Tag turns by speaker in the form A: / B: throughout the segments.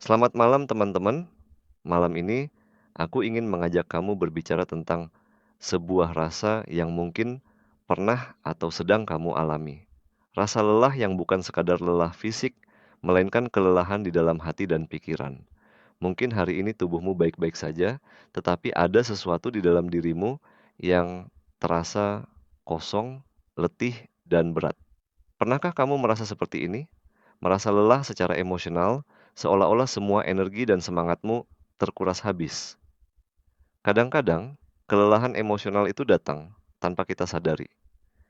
A: Selamat malam teman-teman. Malam ini aku ingin mengajak kamu berbicara tentang sebuah rasa yang mungkin pernah atau sedang kamu alami. Rasa lelah yang bukan sekadar lelah fisik, melainkan kelelahan di dalam hati dan pikiran. Mungkin hari ini tubuhmu baik-baik saja, tetapi ada sesuatu di dalam dirimu yang terasa kosong, letih, dan berat. Pernahkah kamu merasa seperti ini? Merasa lelah secara emosional, seolah-olah semua energi dan semangatmu terkuras habis. Kadang-kadang, kelelahan emosional itu datang tanpa kita sadari.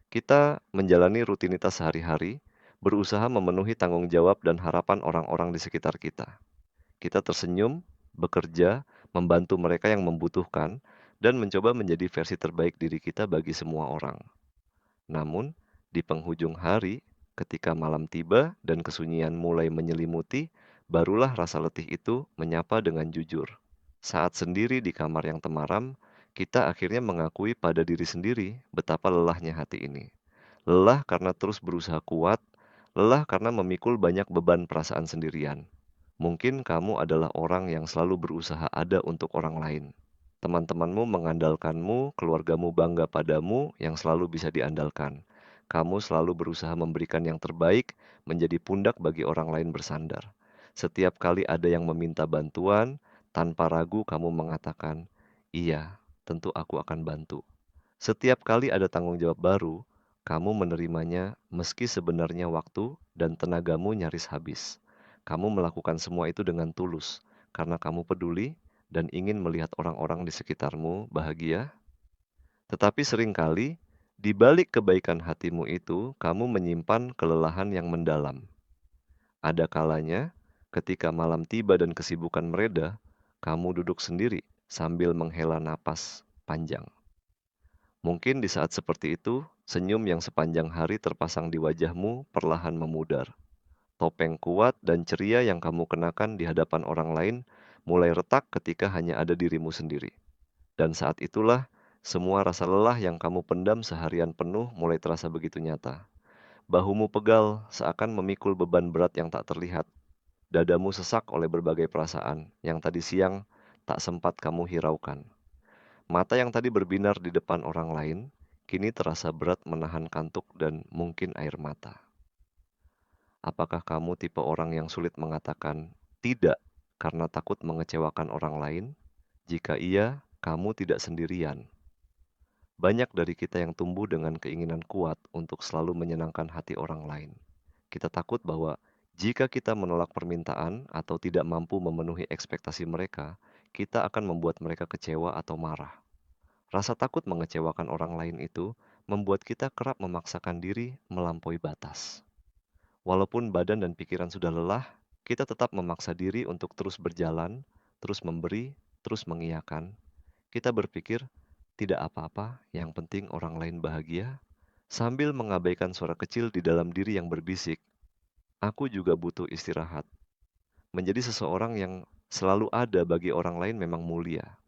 A: Kita menjalani rutinitas sehari-hari, berusaha memenuhi tanggung jawab dan harapan orang-orang di sekitar kita. Kita tersenyum, bekerja, membantu mereka yang membutuhkan, dan mencoba menjadi versi terbaik diri kita bagi semua orang. Namun, di penghujung hari, ketika malam tiba dan kesunyian mulai menyelimuti, barulah rasa letih itu menyapa dengan jujur. Saat sendiri di kamar yang temaram, kita akhirnya mengakui pada diri sendiri betapa lelahnya hati ini. Lelah karena terus berusaha kuat, lelah karena memikul banyak beban perasaan sendirian. Mungkin kamu adalah orang yang selalu berusaha ada untuk orang lain. Teman-temanmu mengandalkanmu, keluargamu bangga padamu yang selalu bisa diandalkan. Kamu selalu berusaha memberikan yang terbaik, menjadi pundak bagi orang lain bersandar. Setiap kali ada yang meminta bantuan, tanpa ragu kamu mengatakan, "Iya, tentu aku akan bantu." Setiap kali ada tanggung jawab baru, kamu menerimanya meski sebenarnya waktu dan tenagamu nyaris habis. Kamu melakukan semua itu dengan tulus, karena kamu peduli dan ingin melihat orang-orang di sekitarmu bahagia. Tetapi seringkali, di balik kebaikan hatimu itu, kamu menyimpan kelelahan yang mendalam. Ada kalanya, ketika malam tiba dan kesibukan mereda, kamu duduk sendiri sambil menghela napas panjang. Mungkin di saat seperti itu, senyum yang sepanjang hari terpasang di wajahmu perlahan memudar. Topeng kuat dan ceria yang kamu kenakan di hadapan orang lain mulai retak ketika hanya ada dirimu sendiri. Dan saat itulah, semua rasa lelah yang kamu pendam seharian penuh mulai terasa begitu nyata. Bahumu pegal seakan memikul beban berat yang tak terlihat. Dadamu sesak oleh berbagai perasaan yang tadi siang tak sempat kamu hiraukan. Mata yang tadi berbinar di depan orang lain, kini terasa berat menahan kantuk dan mungkin air mata. Apakah kamu tipe orang yang sulit mengatakan tidak karena takut mengecewakan orang lain? Jika iya, kamu tidak sendirian. Banyak dari kita yang tumbuh dengan keinginan kuat untuk selalu menyenangkan hati orang lain. Kita takut bahwa jika kita menolak permintaan atau tidak mampu memenuhi ekspektasi mereka, kita akan membuat mereka kecewa atau marah. Rasa takut mengecewakan orang lain itu membuat kita kerap memaksakan diri melampaui batas. Walaupun badan dan pikiran sudah lelah, kita tetap memaksa diri untuk terus berjalan, terus memberi, terus mengiyakan. Kita berpikir, tidak apa-apa, yang penting orang lain bahagia, sambil mengabaikan suara kecil di dalam diri yang berbisik, "Aku juga butuh istirahat." Menjadi seseorang yang selalu ada bagi orang lain memang mulia.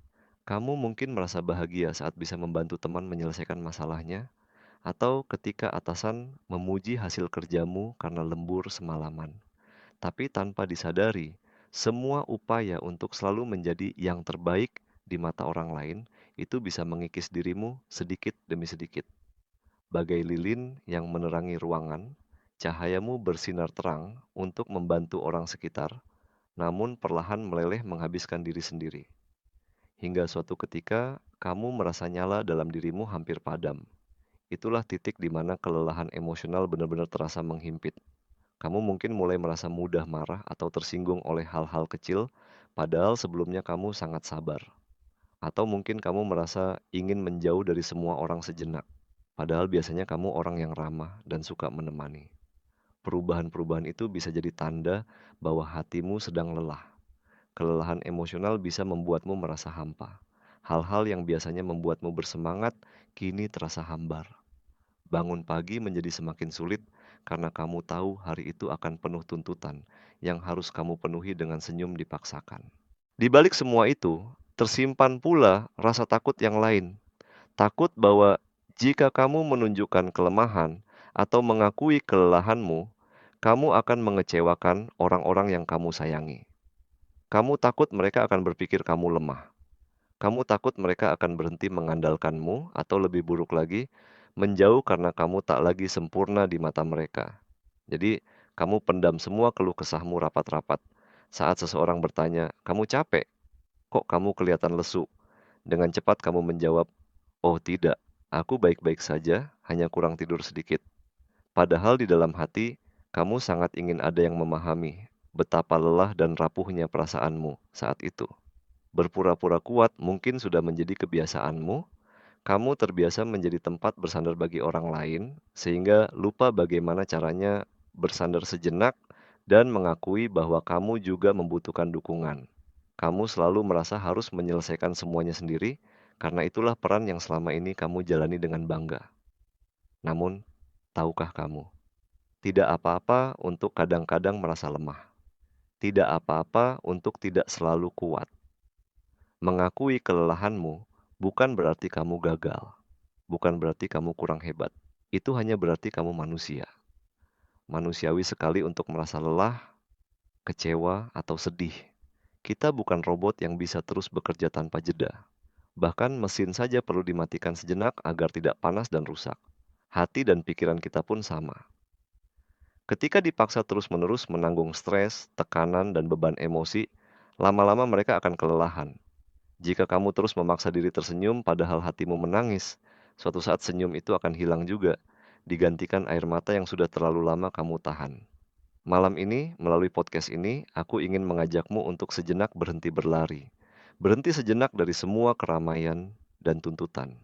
A: Kamu mungkin merasa bahagia saat bisa membantu teman menyelesaikan masalahnya, atau ketika atasan memuji hasil kerjamu karena lembur semalaman. Tapi tanpa disadari, semua upaya untuk selalu menjadi yang terbaik di mata orang lain itu bisa mengikis dirimu sedikit demi sedikit. Bagai lilin yang menerangi ruangan, cahayamu bersinar terang untuk membantu orang sekitar, namun perlahan meleleh menghabiskan diri sendiri. Hingga suatu ketika, kamu merasa nyala dalam dirimu hampir padam. Itulah titik di mana kelelahan emosional benar-benar terasa menghimpit. Kamu mungkin mulai merasa mudah marah atau tersinggung oleh hal-hal kecil, padahal sebelumnya kamu sangat sabar. Atau mungkin kamu merasa ingin menjauh dari semua orang sejenak, padahal biasanya kamu orang yang ramah dan suka menemani. Perubahan-perubahan itu bisa jadi tanda bahwa hatimu sedang lelah. Kelelahan emosional bisa membuatmu merasa hampa. Hal-hal yang biasanya membuatmu bersemangat kini terasa hambar. Bangun pagi menjadi semakin sulit karena kamu tahu hari itu akan penuh tuntutan yang harus kamu penuhi dengan senyum dipaksakan. Di balik semua itu, tersimpan pula rasa takut yang lain. Takut bahwa jika kamu menunjukkan kelemahan atau mengakui kelelahanmu, kamu akan mengecewakan orang-orang yang kamu sayangi. Kamu takut mereka akan berpikir kamu lemah. Kamu takut mereka akan berhenti mengandalkanmu, atau lebih buruk lagi, menjauh karena kamu tak lagi sempurna di mata mereka. Jadi, kamu pendam semua keluh kesahmu rapat-rapat. Saat seseorang bertanya, "Kamu capek? Kok kamu kelihatan lesu?" Dengan cepat kamu menjawab, "Oh tidak, aku baik-baik saja, hanya kurang tidur sedikit." Padahal di dalam hati, kamu sangat ingin ada yang memahami betapa lelah dan rapuhnya perasaanmu saat itu. Berpura-pura kuat mungkin sudah menjadi kebiasaanmu. Kamu terbiasa menjadi tempat bersandar bagi orang lain, sehingga lupa bagaimana caranya bersandar sejenak dan mengakui bahwa kamu juga membutuhkan dukungan. Kamu selalu merasa harus menyelesaikan semuanya sendiri, karena itulah peran yang selama ini kamu jalani dengan bangga. Namun, tahukah kamu, tidak apa-apa untuk kadang-kadang merasa lemah. Tidak apa-apa untuk tidak selalu kuat. Mengakui kelelahanmu bukan berarti kamu gagal, bukan berarti kamu kurang hebat. Itu hanya berarti kamu manusia. Manusiawi sekali untuk merasa lelah, kecewa, atau sedih. Kita bukan robot yang bisa terus bekerja tanpa jeda. Bahkan mesin saja perlu dimatikan sejenak agar tidak panas dan rusak. Hati dan pikiran kita pun sama. Ketika dipaksa terus-menerus menanggung stres, tekanan, dan beban emosi, lama-lama mereka akan kelelahan. Jika kamu terus memaksa diri tersenyum padahal hatimu menangis, suatu saat senyum itu akan hilang juga, digantikan air mata yang sudah terlalu lama kamu tahan. Malam ini, melalui podcast ini, aku ingin mengajakmu untuk sejenak berhenti berlari. Berhenti sejenak dari semua keramaian dan tuntutan.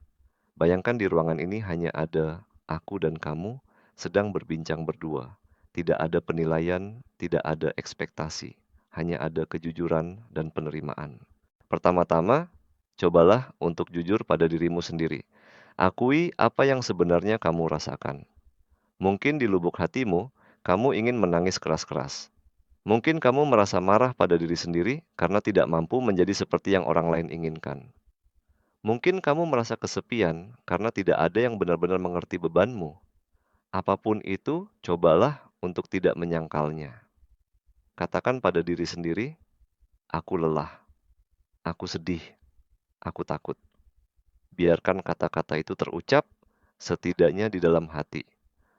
A: Bayangkan di ruangan ini hanya ada aku dan kamu sedang berbincang berdua. Tidak ada penilaian, tidak ada ekspektasi, hanya ada kejujuran dan penerimaan. Pertama-tama, cobalah untuk jujur pada dirimu sendiri. Akui apa yang sebenarnya kamu rasakan. Mungkin di lubuk hatimu, kamu ingin menangis keras-keras. Mungkin kamu merasa marah pada diri sendiri karena tidak mampu menjadi seperti yang orang lain inginkan. Mungkin kamu merasa kesepian karena tidak ada yang benar-benar mengerti bebanmu. Apapun itu, cobalah untuk tidak menyangkalnya. Katakan pada diri sendiri, "Aku lelah, aku sedih, aku takut." Biarkan kata-kata itu terucap, setidaknya di dalam hati.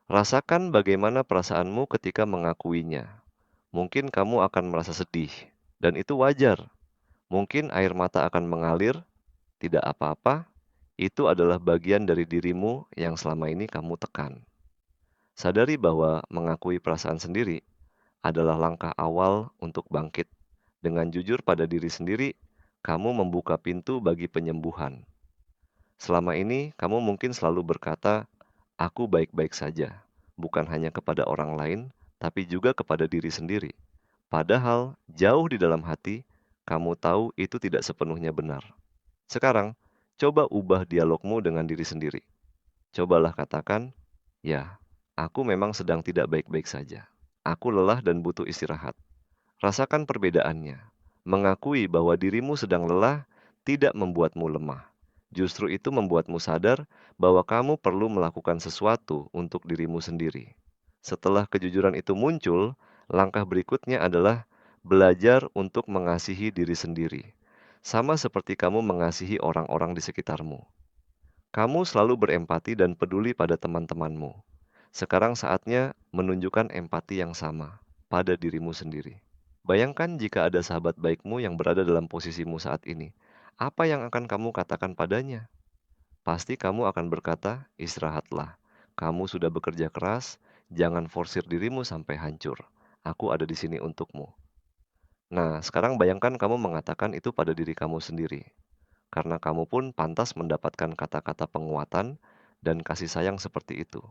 A: Rasakan bagaimana perasaanmu ketika mengakuinya. Mungkin kamu akan merasa sedih, dan itu wajar. Mungkin air mata akan mengalir, tidak apa-apa. Itu adalah bagian dari dirimu yang selama ini kamu tekan. Sadari bahwa mengakui perasaan sendiri adalah langkah awal untuk bangkit. Dengan jujur pada diri sendiri, kamu membuka pintu bagi penyembuhan. Selama ini, kamu mungkin selalu berkata, "Aku baik-baik saja," bukan hanya kepada orang lain, tapi juga kepada diri sendiri. Padahal, jauh di dalam hati, kamu tahu itu tidak sepenuhnya benar. Sekarang, coba ubah dialogmu dengan diri sendiri. Cobalah katakan, "Ya, aku memang sedang tidak baik-baik saja. Aku lelah dan butuh istirahat." Rasakan perbedaannya. Mengakui bahwa dirimu sedang lelah tidak membuatmu lemah. Justru itu membuatmu sadar bahwa kamu perlu melakukan sesuatu untuk dirimu sendiri. Setelah kejujuran itu muncul, langkah berikutnya adalah belajar untuk mengasihi diri sendiri. Sama seperti kamu mengasihi orang-orang di sekitarmu. Kamu selalu berempati dan peduli pada teman-temanmu. Sekarang saatnya menunjukkan empati yang sama pada dirimu sendiri. Bayangkan jika ada sahabat baikmu yang berada dalam posisimu saat ini. Apa yang akan kamu katakan padanya? Pasti kamu akan berkata, "Istirahatlah. Kamu sudah bekerja keras, jangan forsir dirimu sampai hancur. Aku ada di sini untukmu." Nah, sekarang bayangkan kamu mengatakan itu pada diri kamu sendiri. Karena kamu pun pantas mendapatkan kata-kata penguatan dan kasih sayang seperti itu.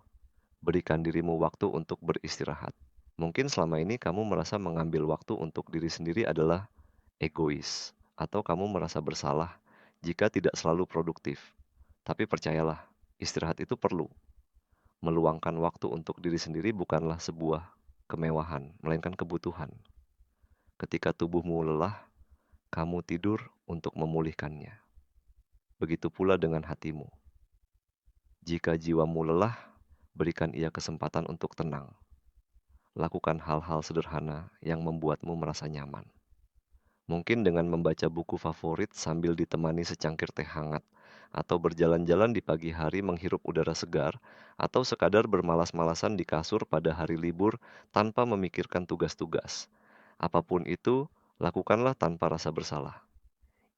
A: Berikan dirimu waktu untuk beristirahat. Mungkin selama ini kamu merasa mengambil waktu untuk diri sendiri adalah egois, atau kamu merasa bersalah jika tidak selalu produktif. Tapi percayalah, istirahat itu perlu. Meluangkan waktu untuk diri sendiri bukanlah sebuah kemewahan, melainkan kebutuhan. Ketika tubuhmu lelah, kamu tidur untuk memulihkannya. Begitu pula dengan hatimu. Jika jiwamu lelah, berikan ia kesempatan untuk tenang. Lakukan hal-hal sederhana yang membuatmu merasa nyaman. Mungkin dengan membaca buku favorit sambil ditemani secangkir teh hangat, atau berjalan-jalan di pagi hari menghirup udara segar, atau sekadar bermalas-malasan di kasur pada hari libur tanpa memikirkan tugas-tugas. Apapun itu, lakukanlah tanpa rasa bersalah.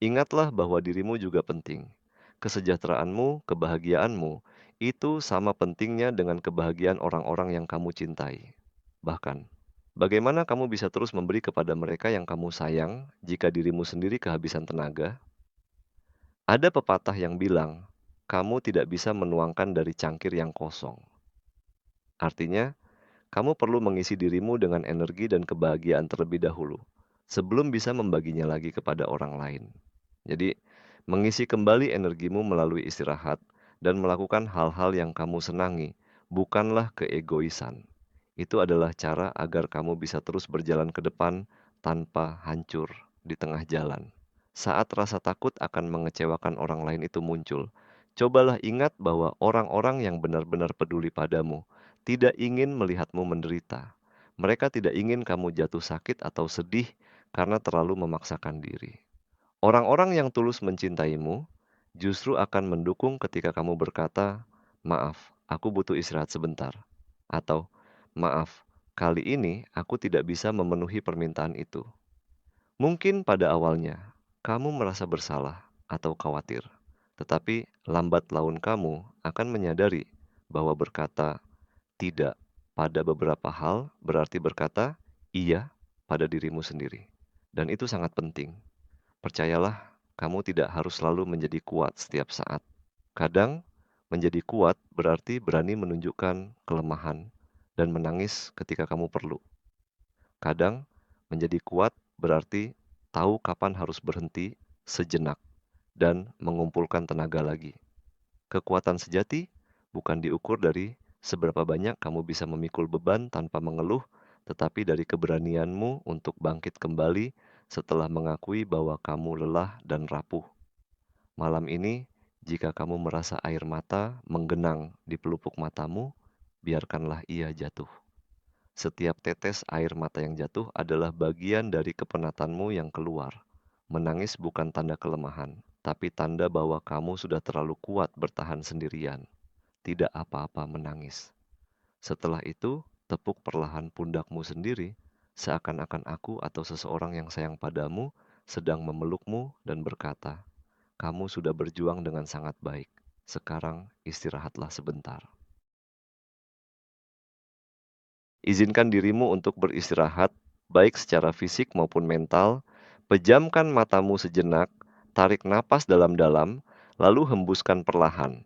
A: Ingatlah bahwa dirimu juga penting. Kesejahteraanmu, kebahagiaanmu, itu sama pentingnya dengan kebahagiaan orang-orang yang kamu cintai. Bahkan, bagaimana kamu bisa terus memberi kepada mereka yang kamu sayang jika dirimu sendiri kehabisan tenaga? Ada pepatah yang bilang, kamu tidak bisa menuangkan dari cangkir yang kosong. Artinya, kamu perlu mengisi dirimu dengan energi dan kebahagiaan terlebih dahulu, sebelum bisa membaginya lagi kepada orang lain. Jadi, mengisi kembali energimu melalui istirahat dan melakukan hal-hal yang kamu senangi, bukanlah keegoisan. Itu adalah cara agar kamu bisa terus berjalan ke depan tanpa hancur di tengah jalan. Saat rasa takut akan mengecewakan orang lain itu muncul, cobalah ingat bahwa orang-orang yang benar-benar peduli padamu tidak ingin melihatmu menderita. Mereka tidak ingin kamu jatuh sakit atau sedih karena terlalu memaksakan diri. Orang-orang yang tulus mencintaimu justru akan mendukung ketika kamu berkata, "Maaf, aku butuh istirahat sebentar." Atau, "Maaf, kali ini aku tidak bisa memenuhi permintaan itu." Mungkin pada awalnya kamu merasa bersalah atau khawatir, tetapi lambat laun kamu akan menyadari bahwa berkata tidak pada beberapa hal berarti berkata iya pada dirimu sendiri. Dan itu sangat penting. Percayalah, kamu tidak harus selalu menjadi kuat setiap saat. Kadang, menjadi kuat berarti berani menunjukkan kelemahan dan menangis ketika kamu perlu. Kadang, menjadi kuat berarti tahu kapan harus berhenti sejenak dan mengumpulkan tenaga lagi. Kekuatan sejati bukan diukur dari seberapa banyak kamu bisa memikul beban tanpa mengeluh, tetapi dari keberanianmu untuk bangkit kembali setelah mengakui bahwa kamu lelah dan rapuh. Malam ini, jika kamu merasa air mata menggenang di pelupuk matamu, biarkanlah ia jatuh. Setiap tetes air mata yang jatuh adalah bagian dari kepenatanmu yang keluar. Menangis bukan tanda kelemahan, tapi tanda bahwa kamu sudah terlalu kuat bertahan sendirian. Tidak apa-apa menangis. Setelah itu, tepuk perlahan pundakmu sendiri, seakan-akan aku atau seseorang yang sayang padamu sedang memelukmu dan berkata, "Kamu sudah berjuang dengan sangat baik. Sekarang istirahatlah sebentar." Izinkan dirimu untuk beristirahat, baik secara fisik maupun mental. Pejamkan matamu sejenak, tarik napas dalam-dalam, lalu hembuskan perlahan.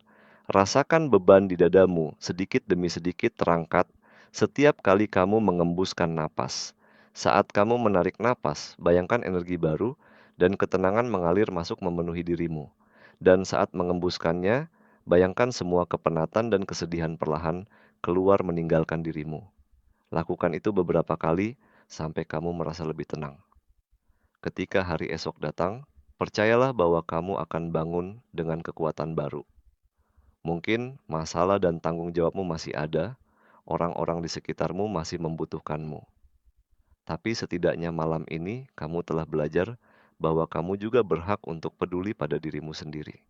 A: Rasakan beban di dadamu sedikit demi sedikit terangkat setiap kali kamu mengembuskan napas. Saat kamu menarik napas, bayangkan energi baru dan ketenangan mengalir masuk memenuhi dirimu. Dan saat mengembuskannya, bayangkan semua kepenatan dan kesedihan perlahan keluar meninggalkan dirimu. Lakukan itu beberapa kali sampai kamu merasa lebih tenang. Ketika hari esok datang, percayalah bahwa kamu akan bangun dengan kekuatan baru. Mungkin masalah dan tanggung jawabmu masih ada, orang-orang di sekitarmu masih membutuhkanmu. Tapi setidaknya malam ini kamu telah belajar bahwa kamu juga berhak untuk peduli pada dirimu sendiri.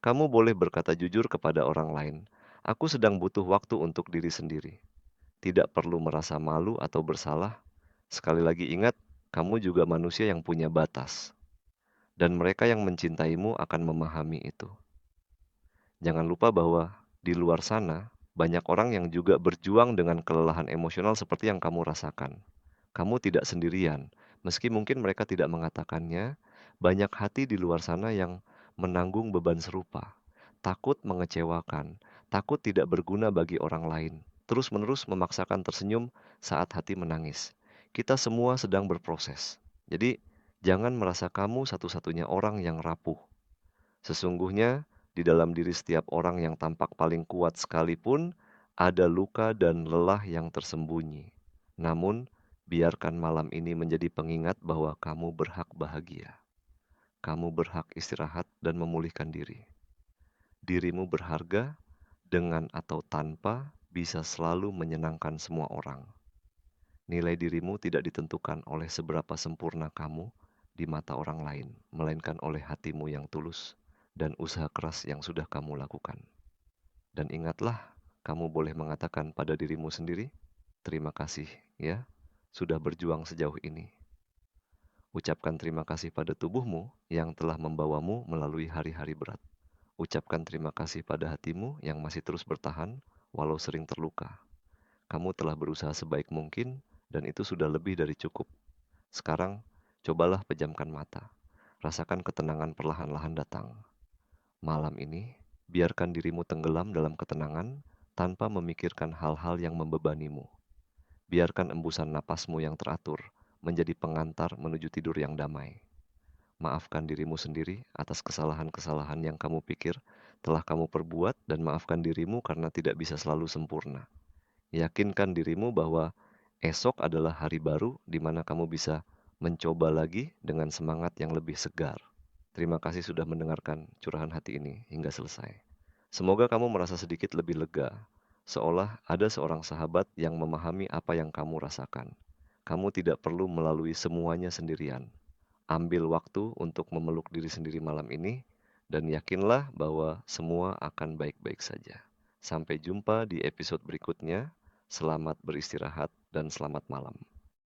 A: Kamu boleh berkata jujur kepada orang lain, "Aku sedang butuh waktu untuk diri sendiri." Tidak perlu merasa malu atau bersalah. Sekali lagi ingat, kamu juga manusia yang punya batas, dan mereka yang mencintaimu akan memahami itu. Jangan lupa bahwa di luar sana, banyak orang yang juga berjuang dengan kelelahan emosional seperti yang kamu rasakan. Kamu tidak sendirian, meski mungkin mereka tidak mengatakannya, banyak hati di luar sana yang menanggung beban serupa, takut mengecewakan, takut tidak berguna bagi orang lain, terus-menerus memaksakan tersenyum saat hati menangis. Kita semua sedang berproses. Jadi, jangan merasa kamu satu-satunya orang yang rapuh. Sesungguhnya, di dalam diri setiap orang yang tampak paling kuat sekalipun, ada luka dan lelah yang tersembunyi. Namun, biarkan malam ini menjadi pengingat bahwa kamu berhak bahagia. Kamu berhak istirahat dan memulihkan diri. Dirimu berharga, dengan atau tanpa, bisa selalu menyenangkan semua orang. Nilai dirimu tidak ditentukan oleh seberapa sempurna kamu, di mata orang lain, melainkan oleh hatimu yang tulus dan usaha keras yang sudah kamu lakukan. Dan ingatlah, kamu boleh mengatakan pada dirimu sendiri, "Terima kasih ya, sudah berjuang sejauh ini." Ucapkan terima kasih pada tubuhmu yang telah membawamu melalui hari-hari berat. Ucapkan terima kasih pada hatimu yang masih terus bertahan walau sering terluka. Kamu telah berusaha sebaik mungkin dan itu sudah lebih dari cukup. Sekarang, cobalah pejamkan mata. Rasakan ketenangan perlahan-lahan datang. Malam ini, biarkan dirimu tenggelam dalam ketenangan tanpa memikirkan hal-hal yang membebanimu. Biarkan embusan napasmu yang teratur menjadi pengantar menuju tidur yang damai. Maafkan dirimu sendiri atas kesalahan-kesalahan yang kamu pikir telah kamu perbuat dan maafkan dirimu karena tidak bisa selalu sempurna. Yakinkan dirimu bahwa esok adalah hari baru di mana kamu bisa mencoba lagi dengan semangat yang lebih segar. Terima kasih sudah mendengarkan curahan hati ini hingga selesai. Semoga kamu merasa sedikit lebih lega, seolah ada seorang sahabat yang memahami apa yang kamu rasakan. Kamu tidak perlu melalui semuanya sendirian. Ambil waktu untuk memeluk diri sendiri malam ini, dan yakinlah bahwa semua akan baik-baik saja. Sampai jumpa di episode berikutnya. Selamat beristirahat dan selamat malam.